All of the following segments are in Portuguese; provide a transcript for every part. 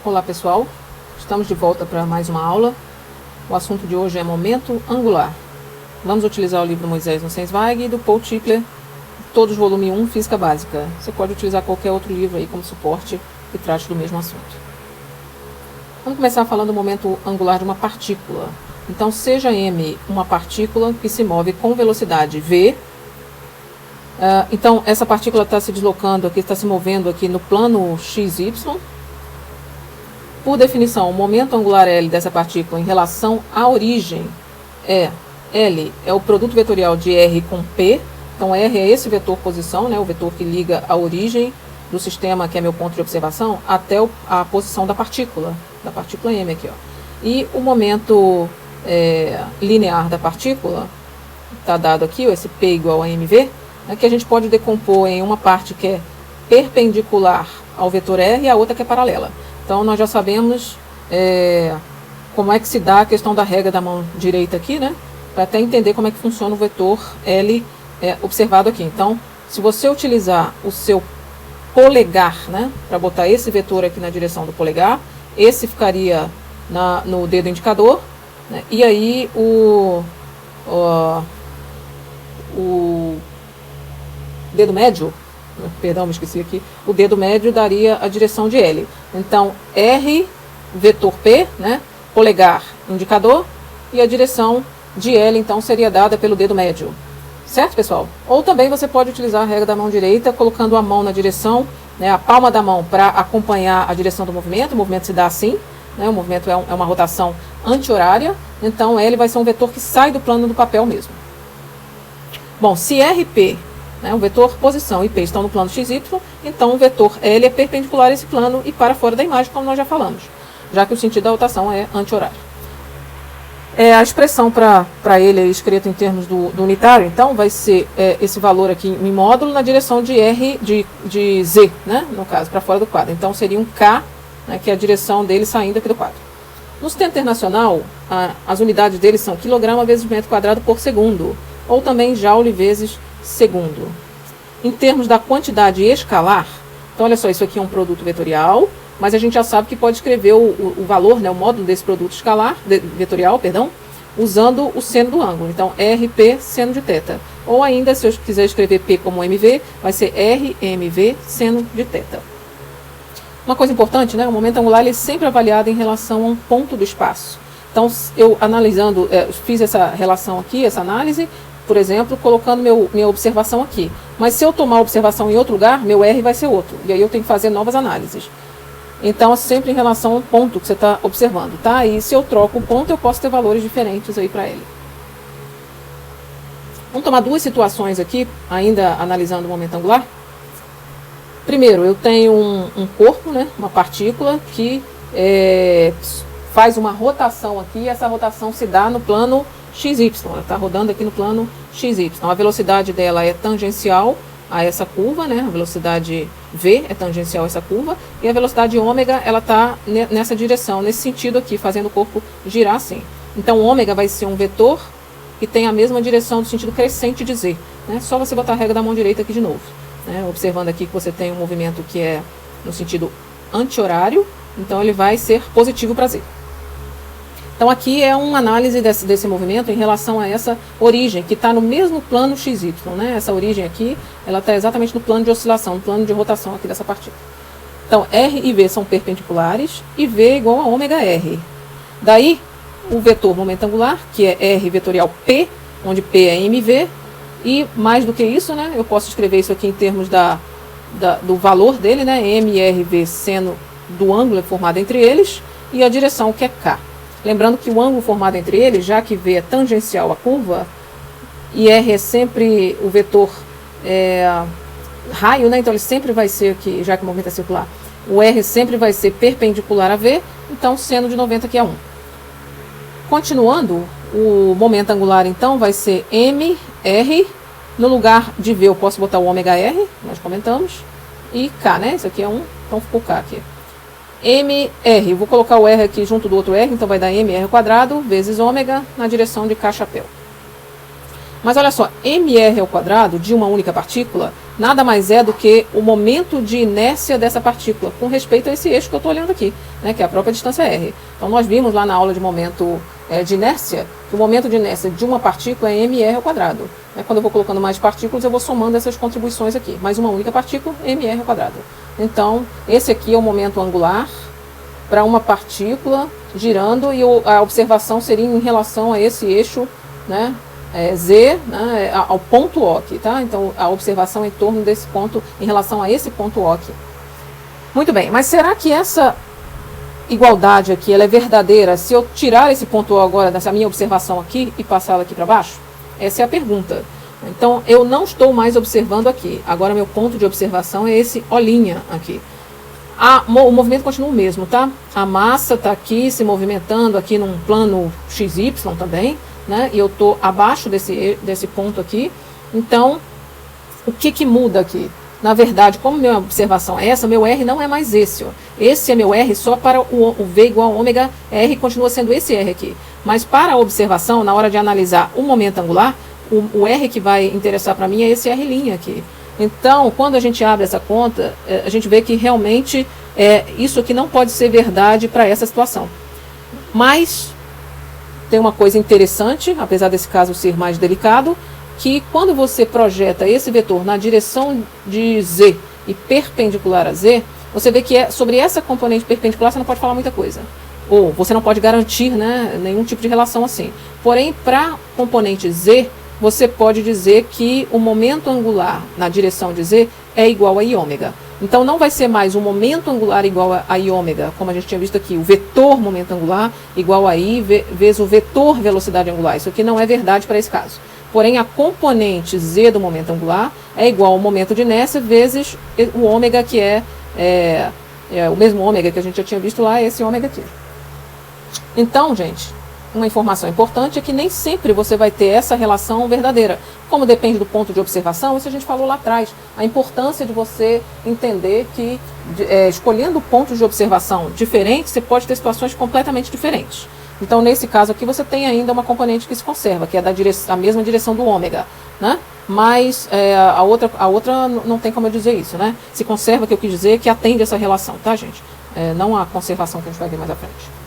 Olá pessoal, estamos de volta para mais uma aula. O assunto de hoje é momento angular. Vamos utilizar o livro Moisés no Zweig do Paul Tipler, todos volume 1, Física Básica. Você pode utilizar qualquer outro livro aí como suporte que trate do mesmo assunto. Vamos começar falando do momento angular de uma partícula. Então, seja m uma partícula que se move com velocidade v. Então, essa partícula está se deslocando aqui, está se movendo aqui no plano xy. Por definição, o momento angular L dessa partícula em relação à origem L é o produto vetorial de R com P. Então, R é esse vetor posição, né, o vetor que liga a origem do sistema, que é meu ponto de observação, até a posição da partícula M aqui, ó. E o momento linear da partícula, está dado aqui, ó, esse P igual a mv, que a gente pode decompor em uma parte que é perpendicular ao vetor R e a outra que é paralela. Então, nós já sabemos como é que se dá a questão da regra da mão direita aqui, né? Para até entender como é que funciona o vetor L observado aqui. Então, se você utilizar o seu polegar, né, para botar esse vetor aqui na direção do polegar, esse ficaria no dedo indicador, né? E aí o dedo médio, perdão, me esqueci aqui, o dedo médio daria a direção de L. Então, R, vetor P, né, polegar, indicador, e a direção de L, então, seria dada pelo dedo médio. Certo, pessoal? Ou também você pode utilizar a regra da mão direita, colocando a mão na direção, né, a palma da mão para acompanhar a direção do movimento. O movimento se dá assim, né, o movimento é uma rotação anti-horária, então L vai ser um vetor que sai do plano do papel mesmo. Bom, se RP, né, o vetor posição e P estão no plano XY, então o vetor L é perpendicular a esse plano e para fora da imagem, como nós já falamos, já que o sentido da rotação é anti-horário. A expressão para ele escrita em termos do unitário, então, vai ser esse valor aqui em módulo na direção de R, de Z, né, no caso, para fora do quadro. Então, seria um K, né, que é a direção dele saindo aqui do quadro. No sistema internacional, as unidades dele são quilograma vezes metro quadrado por segundo, ou também joule vezes segundo. Em termos da quantidade escalar, então, olha só, isso aqui é um produto vetorial, mas a gente já sabe que pode escrever o valor, né, o módulo desse produto vetorial, usando o seno do ângulo. Então, RP seno de θ. Ou ainda, se eu quiser escrever P como MV, vai ser RMV seno de θ. Uma coisa importante, né, o momento angular ele é sempre avaliado em relação a um ponto do espaço. Então, eu analisando, fiz essa relação aqui, essa análise, por exemplo, colocando minha observação aqui. Mas se eu tomar a observação em outro lugar, meu R vai ser outro. E aí eu tenho que fazer novas análises. Então, é sempre em relação ao ponto que você está observando, tá? E se eu troco o ponto, eu posso ter valores diferentes aí para ele. Vamos tomar duas situações aqui, ainda analisando o momento angular. Primeiro, eu tenho um corpo, né? Uma partícula que faz uma rotação aqui, e essa rotação se dá no plano XY, ela está rodando aqui no plano XY. A velocidade dela é tangencial a essa curva, né? A velocidade v é tangencial a essa curva, e a velocidade ômega, ela está nessa direção, nesse sentido aqui, fazendo o corpo girar assim. Então, ômega vai ser um vetor que tem a mesma direção do sentido crescente de z, né? Só você botar a regra da mão direita aqui de novo, né? Observando aqui que você tem um movimento que é no sentido anti-horário, então ele vai ser positivo para z. Então, aqui é uma análise desse movimento em relação a essa origem, que está no mesmo plano XY, né? Essa origem aqui, ela está exatamente no plano de oscilação, no plano de rotação aqui dessa partícula. Então, R e V são perpendiculares, e V é igual a ômega R. Daí, o vetor momento angular, que é R vetorial P, onde P é mv, e mais do que isso, né? Eu posso escrever isso aqui em termos do valor dele, né? MRV seno do ângulo formado entre eles, e a direção que é K. Lembrando que o ângulo formado entre eles, já que V é tangencial à curva, e R é sempre o vetor raio, né? Então ele sempre vai ser aqui, já que o movimento é circular, o R sempre vai ser perpendicular a V, então seno de 90 aqui é 1. Continuando, o momento angular então vai ser MR, no lugar de V eu posso botar o ômega R, nós comentamos, e K, né? Isso aqui é 1, então ficou K aqui. MR, vou colocar o R aqui junto do outro R, então vai dar MR ao quadrado vezes ômega na direção de K chapéu. Mas olha só, MR ao quadrado de uma única partícula nada mais é do que o momento de inércia dessa partícula, com respeito a esse eixo que eu estou olhando aqui, né, que é a própria distância r. Então nós vimos lá na aula de momento de inércia, que o momento de inércia de uma partícula é mr ao quadrado. Quando eu vou colocando mais partículas, eu vou somando essas contribuições aqui. Mais uma única partícula, mr ao quadrado. Então, esse aqui é o momento angular para uma partícula girando, e a observação seria em relação a esse eixo, né, Z, né, ao ponto O aqui, tá? Então, a observação em torno desse ponto, em relação a esse ponto O aqui. Muito bem, mas será que essa igualdade aqui, ela é verdadeira se eu tirar esse ponto O agora dessa minha observação aqui e passá-la aqui para baixo? Essa é a pergunta. Então, eu não estou mais observando aqui. Agora, meu ponto de observação é esse O' aqui. O movimento continua o mesmo, tá? A massa está aqui se movimentando aqui num plano XY também, né? E eu estou abaixo desse ponto aqui. Então, o que muda aqui? Na verdade, como minha observação é essa, meu R não é mais esse, ó. Esse é meu R só para o V igual a ômega, R continua sendo esse R aqui. Mas para a observação, na hora de analisar o momento angular, o R que vai interessar para mim é esse R' aqui. Então, quando a gente abre essa conta, a gente vê que realmente isso aqui não pode ser verdade para essa situação. Mas tem uma coisa interessante, apesar desse caso ser mais delicado, que quando você projeta esse vetor na direção de Z e perpendicular a Z, você vê que sobre essa componente perpendicular você não pode falar muita coisa. Ou você não pode garantir, né, nenhum tipo de relação assim. Porém, para a componente Z, você pode dizer que o momento angular na direção de Z é igual a I ômega. Então, não vai ser mais o momento angular igual a I ômega, como a gente tinha visto aqui, o vetor momento angular igual a I vezes o vetor velocidade angular. Isso aqui não é verdade para esse caso. Porém, a componente Z do momento angular é igual ao momento de inércia vezes o ômega, que é o mesmo ômega que a gente já tinha visto lá, esse ômega aqui. Então, gente, uma informação importante é que nem sempre você vai ter essa relação verdadeira. Como depende do ponto de observação, isso a gente falou lá atrás. A importância de você entender que, escolhendo pontos de observação diferentes, você pode ter situações completamente diferentes. Então, nesse caso aqui, você tem ainda uma componente que se conserva, que é a mesma direção do ômega, né? Mas a outra não tem como eu dizer isso, né? Se conserva, que eu quis dizer, que atende essa relação, tá, gente? Não a conservação que a gente vai ver mais à frente.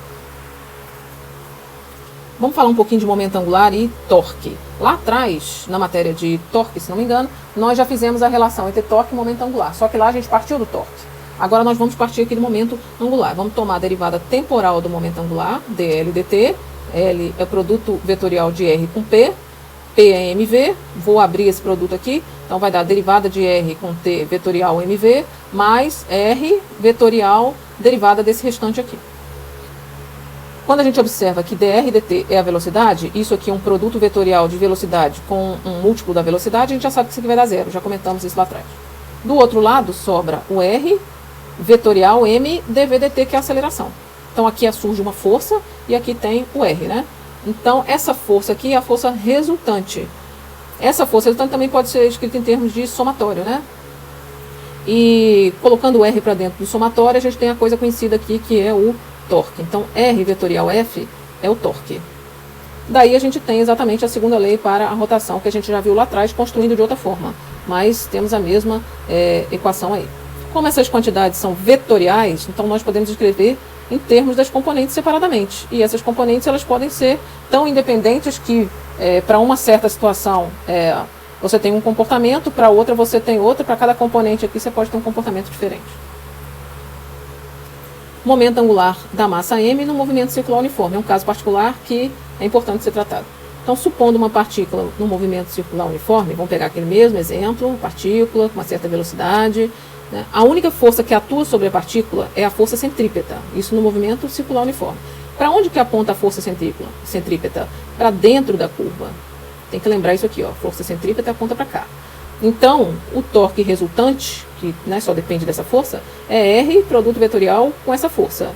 Vamos falar um pouquinho de momento angular e torque. Lá atrás, na matéria de torque, se não me engano, nós já fizemos a relação entre torque e momento angular. Só que lá a gente partiu do torque. Agora nós vamos partir aqui do momento angular. Vamos tomar a derivada temporal do momento angular, dl dt. L é produto vetorial de R com P. P é mv. Vou abrir esse produto aqui. Então vai dar derivada de R com T vetorial mv, mais R vetorial derivada desse restante aqui. Quando a gente observa que dr dt é a velocidade, isso aqui é um produto vetorial de velocidade com um múltiplo da velocidade, a gente já sabe que isso aqui vai dar zero, já comentamos isso lá atrás. Do outro lado, sobra o R vetorial m dv dt, que é a aceleração. Então aqui surge uma força e aqui tem o R, né? Então essa força aqui é a força resultante. Essa força resultante também pode ser escrita em termos de somatório, né? E colocando o R para dentro do somatório, a gente tem a coisa conhecida aqui, que é o torque. Então, R vetorial F é o torque. Daí a gente tem exatamente a segunda lei para a rotação, que a gente já viu lá atrás, construindo de outra forma. Mas temos a mesma equação aí. Como essas quantidades são vetoriais, então nós podemos escrever em termos das componentes separadamente. E essas componentes, elas podem ser tão independentes que, para uma certa situação, você tem um comportamento, para outra você tem outro, para cada componente aqui você pode ter um comportamento diferente. Momento angular da massa m no movimento circular uniforme. É um caso particular que é importante ser tratado. Então, supondo uma partícula no movimento circular uniforme, vamos pegar aquele mesmo exemplo, uma partícula com uma certa velocidade, né? A única força que atua sobre a partícula é a força centrípeta, isso no movimento circular uniforme. Para onde que aponta a força centrípeta? Para dentro da curva. Tem que lembrar isso aqui, ó, força centrípeta aponta para cá. Então, o torque resultante, que, né, só depende dessa força, é R produto vetorial com essa força.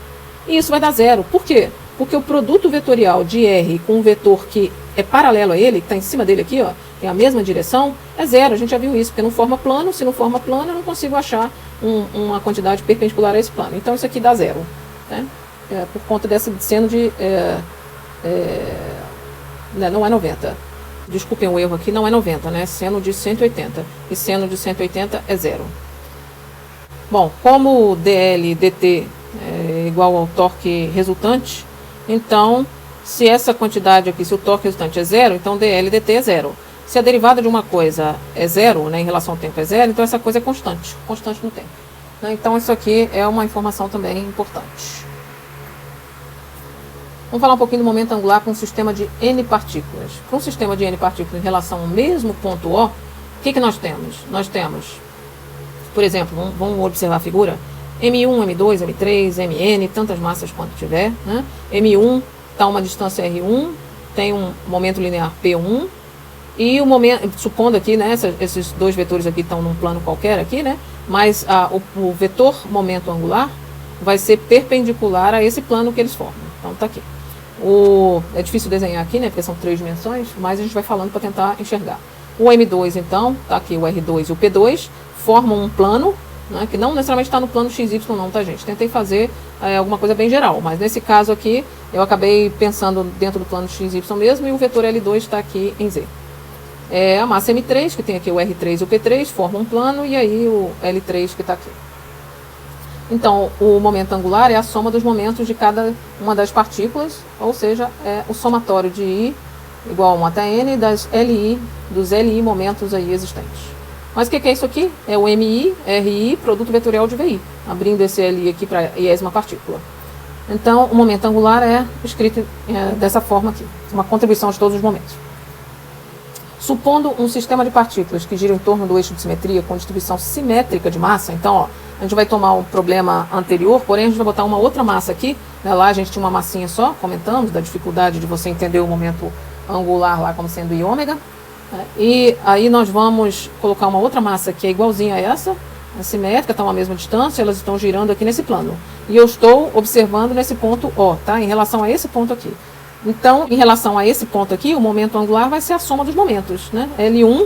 E isso vai dar zero. Por quê? Porque o produto vetorial de R com um vetor que é paralelo a ele, que está em cima dele aqui, ó, tem a mesma direção, é zero. A gente já viu isso, porque não forma plano. Se não forma plano, eu não consigo achar uma quantidade perpendicular a esse plano. Então, isso aqui dá zero, né? Por conta dessa seno de... não é 90. desculpem o erro aqui, não é 90, né? Seno de 180. E seno de 180 é 0. Bom, como o DL dt é igual ao torque resultante, então, se essa quantidade aqui, se o torque resultante é 0, então DL dt é 0. Se a derivada de uma coisa é 0, né, em relação ao tempo é 0, então essa coisa é constante no tempo. Né? Então, isso aqui é uma informação também importante. Vamos falar um pouquinho do momento angular com um sistema de N partículas. Para um sistema de N partículas em relação ao mesmo ponto O, o que nós temos? Nós temos, por exemplo, vamos observar a figura, M1, M2, M3, Mn, tantas massas quanto tiver. Né? M1 está a uma distância R1, tem um momento linear P1, e o momento, supondo aqui, né, esses dois vetores aqui estão num plano qualquer aqui, né, mas o vetor momento angular vai ser perpendicular a esse plano que eles formam. Então está aqui. É difícil desenhar aqui, né, porque são 3 dimensões, mas a gente vai falando para tentar enxergar. O M2, então, está aqui o R2 e o P2, formam um plano, né, que não necessariamente está no plano XY não, tá, gente? Tentei fazer alguma coisa bem geral, mas nesse caso aqui, eu acabei pensando dentro do plano XY mesmo, e o vetor L2 está aqui em Z. A massa M3, que tem aqui o R3 e o P3, formam um plano, e aí o L3 que está aqui. Então, o momento angular é a soma dos momentos de cada uma das partículas, ou seja, é o somatório de I igual a 1 até N dos LI momentos aí existentes. Mas o que é isso aqui? É o MI, RI, produto vetorial de VI, abrindo esse LI aqui para a iésima partícula. Então, o momento angular é escrito dessa forma aqui, uma contribuição de todos os momentos. Supondo um sistema de partículas que gira em torno do eixo de simetria com distribuição simétrica de massa, então, ó, a gente vai tomar um problema anterior, porém a gente vai botar uma outra massa aqui, né? Lá a gente tinha uma massinha só, comentamos da dificuldade de você entender o momento angular lá como sendo I ômega, né? E aí nós vamos colocar uma outra massa que é igualzinha a essa, simétrica, está a uma mesma distância, elas estão girando aqui nesse plano. E eu estou observando nesse ponto O, tá? Em relação a esse ponto aqui. Então, em relação a esse ponto aqui, o momento angular vai ser a soma dos momentos, né? L1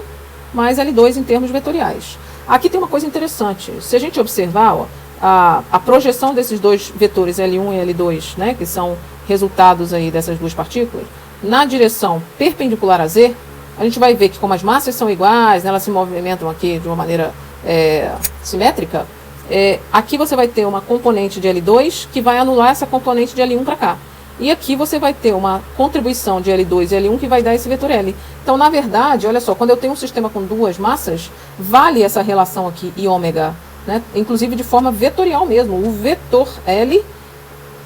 mais L2 em termos vetoriais. Aqui tem uma coisa interessante. Se a gente observar, ó, a projeção desses dois vetores L1 e L2, né, que são resultados aí dessas duas partículas, na direção perpendicular a Z, a gente vai ver que como as massas são iguais, né, elas se movimentam aqui de uma maneira simétrica, aqui você vai ter uma componente de L2 que vai anular essa componente de L1 para cá. E aqui você vai ter uma contribuição de L2 e L1 que vai dar esse vetor L. Então, na verdade, olha só, quando eu tenho um sistema com duas massas, vale essa relação aqui, I ômega, né? Inclusive de forma vetorial mesmo. O vetor L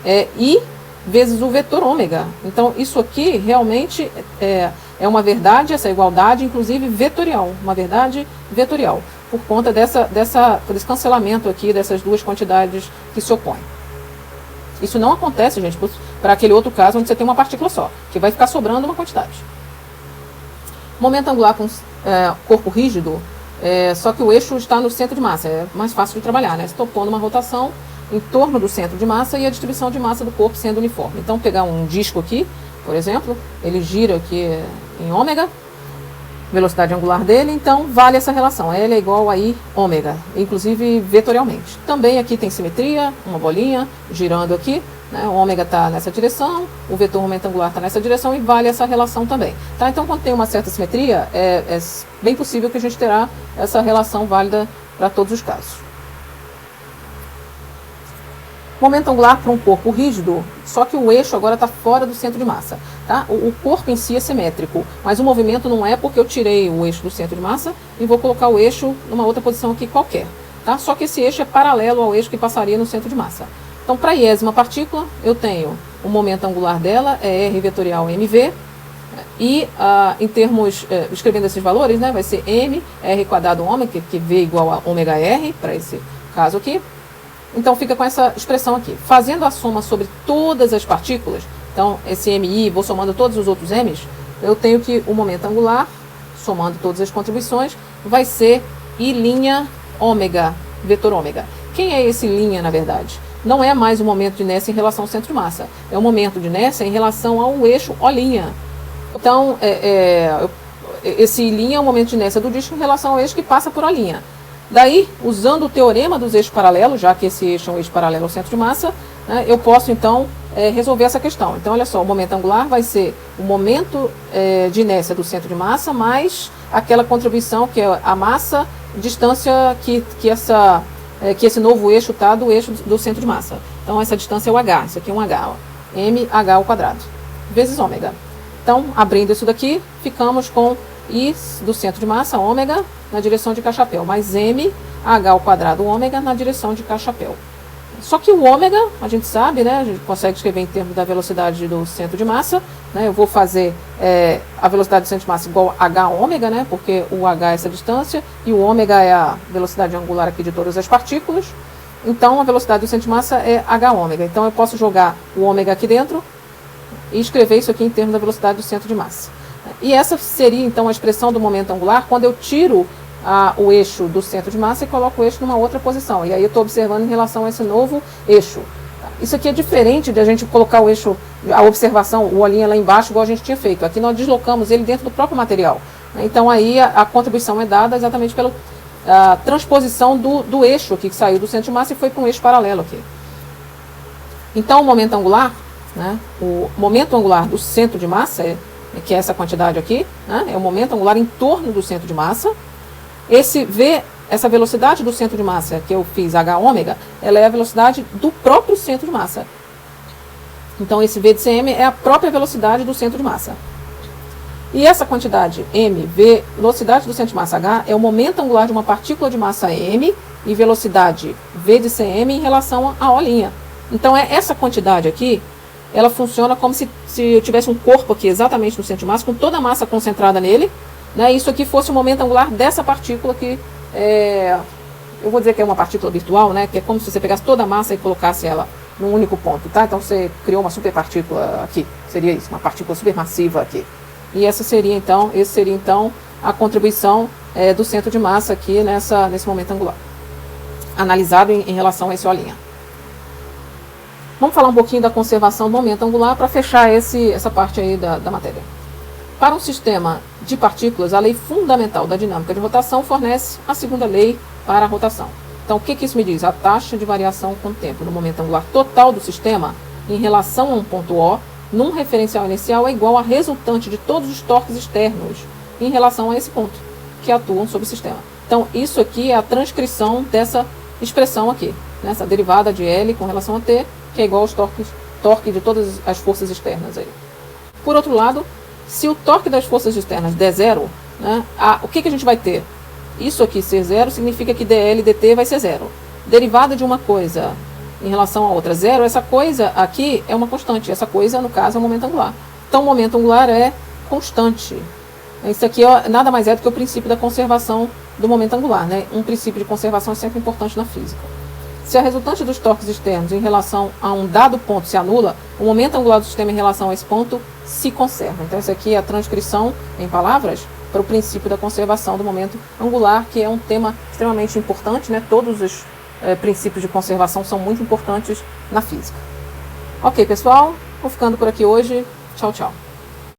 é I vezes o vetor ômega. Então, isso aqui realmente é uma verdade, essa igualdade, inclusive vetorial. Uma verdade vetorial, por conta desse cancelamento aqui dessas duas quantidades que se opõem. Isso não acontece, gente, para aquele outro caso onde você tem uma partícula só, que vai ficar sobrando uma quantidade. Momento angular com corpo rígido, só que o eixo está no centro de massa, é mais fácil de trabalhar, né? Estou pondo uma rotação em torno do centro de massa e a distribuição de massa do corpo sendo uniforme. Então, pegar um disco aqui, por exemplo, ele gira aqui em ômega, velocidade angular dele, então vale essa relação, L é igual a I ômega, inclusive vetorialmente. Também aqui tem simetria, uma bolinha girando aqui, né? O ômega está nessa direção, o vetor momento angular está nessa direção e vale essa relação também. Tá? Então, quando tem uma certa simetria, é bem possível que a gente terá essa relação válida para todos os casos. Momento angular para um corpo rígido, só que o eixo agora está fora do centro de massa. Tá? O corpo em si é simétrico, mas o movimento não é porque eu tirei o eixo do centro de massa e vou colocar o eixo numa outra posição aqui qualquer. Tá? Só que esse eixo é paralelo ao eixo que passaria no centro de massa. Então, para a iésima partícula, eu tenho o momento angular dela, é R vetorial mv, e em termos, escrevendo esses valores, né, vai ser m, r quadrado ômega, que V igual a ômega r, para esse caso aqui. Então, fica com essa expressão aqui. Fazendo a soma sobre todas as partículas, então, esse MI, vou somando todos os outros M's, eu tenho que o momento angular, somando todas as contribuições, vai ser I' ômega, vetor ômega. Quem é esse linha, na verdade? Não é mais o momento de inércia em relação ao centro de massa. É o momento de inércia em relação ao eixo O'. Então, esse I' é o momento de inércia do disco em relação ao eixo que passa por O'. Daí, usando o teorema dos eixos paralelos, já que esse eixo é um eixo paralelo ao centro de massa, né, eu posso, então, resolver essa questão. Então, olha só, o momento angular vai ser o momento de inércia do centro de massa mais aquela contribuição que é a massa, distância que esse novo eixo está do eixo do centro de massa. Então, essa distância é o H, isso aqui é um H, ó, mH ao quadrado, vezes ômega. Então, abrindo isso daqui, ficamos com I do centro de massa, ômega, na direção de K-chapéu, mais mH ao quadrado, ômega, na direção de K-chapéu. Só que o ômega, a gente sabe, né, a gente consegue escrever em termos da velocidade do centro de massa, né, eu vou fazer a velocidade do centro de massa igual a H ômega, né, porque o H é essa distância, e o ômega é a velocidade angular aqui de todas as partículas, então a velocidade do centro de massa é H ômega. Então eu posso jogar o ômega aqui dentro e escrever isso aqui em termos da velocidade do centro de massa. E essa seria então a expressão do momento angular quando eu tiro o eixo do centro de massa e coloco o eixo numa outra posição. E aí eu estou observando em relação a esse novo eixo. Isso aqui é diferente de a gente colocar o eixo, a observação, o olhinho lá embaixo, igual a gente tinha feito. Aqui nós deslocamos ele dentro do próprio material. Então aí a contribuição é dada exatamente pela transposição do eixo aqui que saiu do centro de massa e foi para um eixo paralelo aqui. Então o momento angular, né, o momento angular do centro de massa, que é essa quantidade aqui, né, é o momento angular em torno do centro de massa. Essa velocidade do centro de massa que eu fiz H ômega, ela é a velocidade do próprio centro de massa. Então esse V de cm é a própria velocidade do centro de massa. E essa quantidade m, velocidade do centro de massa H, é o momento angular de uma partícula de massa m e velocidade V de cm em relação à O'. Então essa quantidade aqui, ela funciona como se eu tivesse um corpo aqui exatamente no centro de massa, com toda a massa concentrada nele, né? Isso aqui fosse o momento angular dessa partícula que eu vou dizer que é uma partícula virtual, né? Que é como se você pegasse toda a massa e colocasse ela num único ponto, tá? Então você criou uma superpartícula aqui, seria isso, uma partícula supermassiva aqui. E esse seria então a contribuição do centro de massa aqui nesse momento angular, analisado em relação a esse O'. Vamos falar um pouquinho da conservação do momento angular para fechar essa parte aí da matéria. Para um sistema de partículas, a lei fundamental da dinâmica de rotação fornece a segunda lei para a rotação. Então, o que isso me diz? A taxa de variação com o tempo no momento angular total do sistema em relação a um ponto O, num referencial inicial, é igual a resultante de todos os torques externos em relação a esse ponto, que atuam sobre o sistema. Então, isso aqui é a transcrição dessa expressão aqui, nessa derivada de L com relação a T, que é igual aos torque de todas as forças externas aí. Por outro lado, se o torque das forças externas der zero, né, o que a gente vai ter? Isso aqui ser zero significa que dl dt vai ser zero. Derivada de uma coisa em relação a outra zero, essa coisa aqui é uma constante. Essa coisa, no caso, é o momento angular. Então, o momento angular é constante. Isso aqui nada mais é do que o princípio da conservação do momento angular, né? Um princípio de conservação é sempre importante na física. Se a resultante dos torques externos em relação a um dado ponto se anula, o momento angular do sistema em relação a esse ponto se conserva. Então, isso aqui é a transcrição em palavras para o princípio da conservação do momento angular, que é um tema extremamente importante, né? Todos os princípios de conservação são muito importantes na física. Ok, pessoal, vou ficando por aqui hoje. Tchau, tchau.